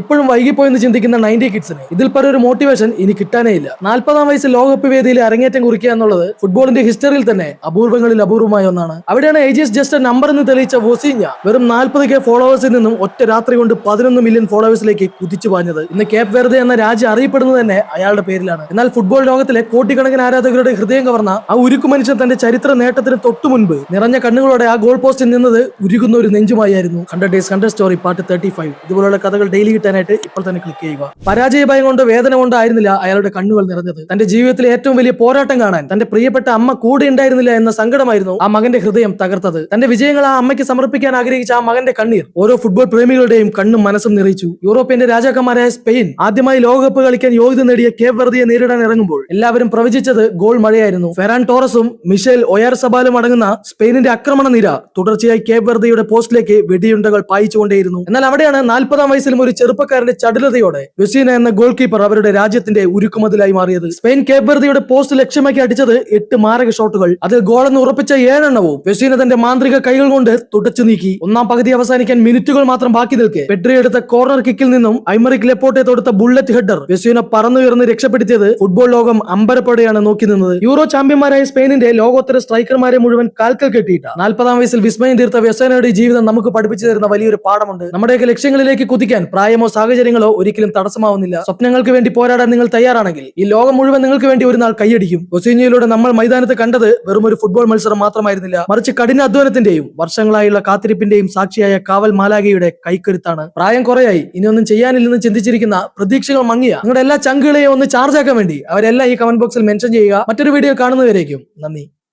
ഇപ്പോഴും വൈകിപ്പോയെന്ന് ചിന്തിക്കുന്ന 90 കിഡ്സിന് ഇതിൽ പല ഒരു മോട്ടിവേഷൻ ഇനി കിട്ടാനേ ഇല്ല. 40-ാം വയസ്സിൽ ലോകകപ്പ് വേദിയിൽ അരങ്ങേറ്റം കുറിക്കുക എന്നുള്ളത് ഫുട്ബോളിന്റെ ഹിസ്റ്ററിയിൽ തന്നെ അപൂർവങ്ങളിൽ അപൂർവമായ ഒന്നാണ്. അവിടെയാണ് ഏജസ് ജസ്റ്റ് നമ്പർ എന്ന് തെളിയിച്ച വോസിഞ്ഞ വെറും 40K ഫോളോവേഴ്സിൽ നിന്നും ഒറ്റ രാത്രി കൊണ്ട് 11 മില്യൺ ഫോളോവേഴ്സിലേക്ക് കുതിച്ചു പാഞ്ഞത്. ഇന്ന് കേപ്പ് വെർദെ എന്ന രാജ്യം അറിയപ്പെടുന്നത് തന്നെ അയാളുടെ പേരിലാണ്. എന്നാൽ ഫുട്ബോൾ ലോകത്തിലെ കോടിക്കണക്കിന് ആരാധകരുടെ ഹൃദയം കവർന്ന ആ ഉരുക്കു മനുഷ്യൻ തന്റെ ചരിത്ര നേട്ടത്തിന് തൊട്ടു മുൻപ് നിറഞ്ഞ കണ്ണുകളോടെ ആ ഗോൾ പോസ്റ്റിൽ നിന്നത് ഉരുകുന്ന ഒരു നെഞ്ചുമായിരുന്നു. 100 Days 100 Story പാർട്ട് 35. ഇതുപോലുള്ള കഥകൾ ഡെയിലി കിട്ടാനായിട്ട് ഇപ്പോൾ തന്നെ ക്ലിക്ക് ചെയ്യുക. പരാജയ ഭയം കൊണ്ട് വേദന കൊണ്ടായിരുന്നില്ല അയാളുടെ കണ്ണുകൾ നിറഞ്ഞത്. തന്റെ ജീവിതത്തിലെ ഏറ്റവും വലിയ പോരാട്ടം കാണാൻ തന്റെ പ്രിയപ്പെട്ട അമ്മ കൂടെ ഉണ്ടായിരുന്നില്ല എന്ന സങ്കടമായിരുന്നു ആ മകന്റെ ഹൃദയം തകർത്തത്. തന്റെ വിജയങ്ങൾ ആ അമ്മയ്ക്ക് സമർപ്പിക്കാൻ ആഗ്രഹിച്ച ആ മകന്റെ കണ്ണീർ ഓരോ ഫുട്ബോൾ പ്രേമികളുടെയും കണ്ണും മനസ്സും നിറയിച്ചു. യൂറോപ്യന്റെ രാജാക്കന്മാരായ സ്പെയിൻ ആദ്യമായി ലോകകപ്പ് കളിക്കാൻ യോഗ്യത നേടിയ കേപ്പ് വെർദെയെ നേരിടാൻ ഇറങ്ങുമ്പോൾ എല്ലാവരും പ്രവചിച്ചത് ഗോൾ മഴയായിരുന്നു. ഫെറാൻ ടോറസും മിഷേൽ ഒയാർസബാലും അടങ്ങുന്ന സ്പെയിനിന്റെ ആക്രമണ നിര തുടർച്ചയായി കേപ്പ് വെർദെയുടെ പോസ്റ്റിലേക്ക് വെടിയുണ്ടകൾ പായിച്ചുകൊണ്ടേയിരുന്നു. എന്നാൽ അവിടെയാണ് 40-ാം വയസ്സിലും ഒരു ചെറുപ്പക്കാരന്റെ ചടുലതയോടെ വെസീന എന്ന ഗോൾ കീപ്പർ അവരുടെ രാജ്യത്തിന്റെ ഉരുക്കുമതിലായി മാറിയത്. സ്പെയിൻ കേപ്പ് വെർദെയുടെ പോസ്റ്റ് ലക്ഷ്യമാക്കി അടിച്ചത് 8 മാരക ഷോട്ടുകൾ. അതിൽ ഗോളെന്ന് ഉറപ്പിച്ച 7 എണ്ണവും വെസീന തന്റെ മാന്ത്രിക കൈകൾ കൊണ്ട് തുടച്ചു നീക്കി. ഒന്നാം പകുതി അവസാനിക്കാൻ മിനിറ്റുകൾ മാത്രം ബാക്കി നിൽക്കെ പെഡ്രി എടുത്ത കോർണർ കിക്കിൽ നിന്നും ഐമറിക് ലെപ്പോർട്ടെ തൊടുത്ത ബുള്ളറ്റ് ഹെഡർ വെസീന പറന്നുയർന്ന് രക്ഷപ്പെടുത്തിയത് ഫുട്ബോൾ ലോകം അമ്പരപ്പോടെയാണ് നോക്കി നിന്നത്. യൂറോ ചാമ്പ്യന്മാരായ സ്പെയിനിന്റെ ലോകോത്തര സ്ട്രൈക്കർമാരെ മുഴുവൻ കാൽക്കൽ കെട്ടിയിട്ട 40-ാം വയസ്സിൽ വിസ്മയം തീർത്ത വെസീനയുടെ ജീവിതം നമുക്ക് പഠിപ്പിച്ചു തരുന്ന വലിയൊരു പാഠമുണ്ട്. നമ്മുടെയൊക്കെ ലക്ഷ്യങ്ങളിലേക്ക് കുതിക്കാൻ പ്രായമോ സാഹചര്യങ്ങളോ ഒരിക്കലും തടസ്സമാവുന്നില്ല. സ്വപ്നങ്ങൾക്ക് വേണ്ടി പോരാടാൻ നിങ്ങൾ തയ്യാറാണെങ്കിൽ ഈ ലോകം മുഴുവൻ നിങ്ങൾക്ക് വേണ്ടി ഒരു നാൾ കൈയടിക്കും. വസീഞ്ഞയിലൂടെ നമ്മൾ മൈതാനത്ത് കണ്ടത് വെറും ഒരു ഫുട്ബോൾ മത്സരം മാത്രമായിരുന്നില്ല, മറിച്ച് കഠിനാധ്വാനത്തിന്റെയും വർഷങ്ങളായുള്ള കാത്തിരിപ്പിന്റെയും സാക്ഷിയായ കാവൽ മാലാഖയുടെ കൈക്കരുത്താണ്. പ്രായം കുറയായി, ഇനിയൊന്നും ചെയ്യാനില്ലെന്ന് ചിന്തിച്ചിരിക്കുന്ന, പ്രതീക്ഷകൾ മങ്ങിയ നിങ്ങളുടെ എല്ലാ ചങ്കുകളെയും ഒന്ന് ചാർജ് ആക്കാൻ വേണ്ടി അവരെല്ലാം ഈ കമന്റ് ബോക്സിൽ മെൻഷൻ ചെയ്യുക. മറ്റൊരു വീഡിയോ കാണുന്നവരേക്കും നന്ദി.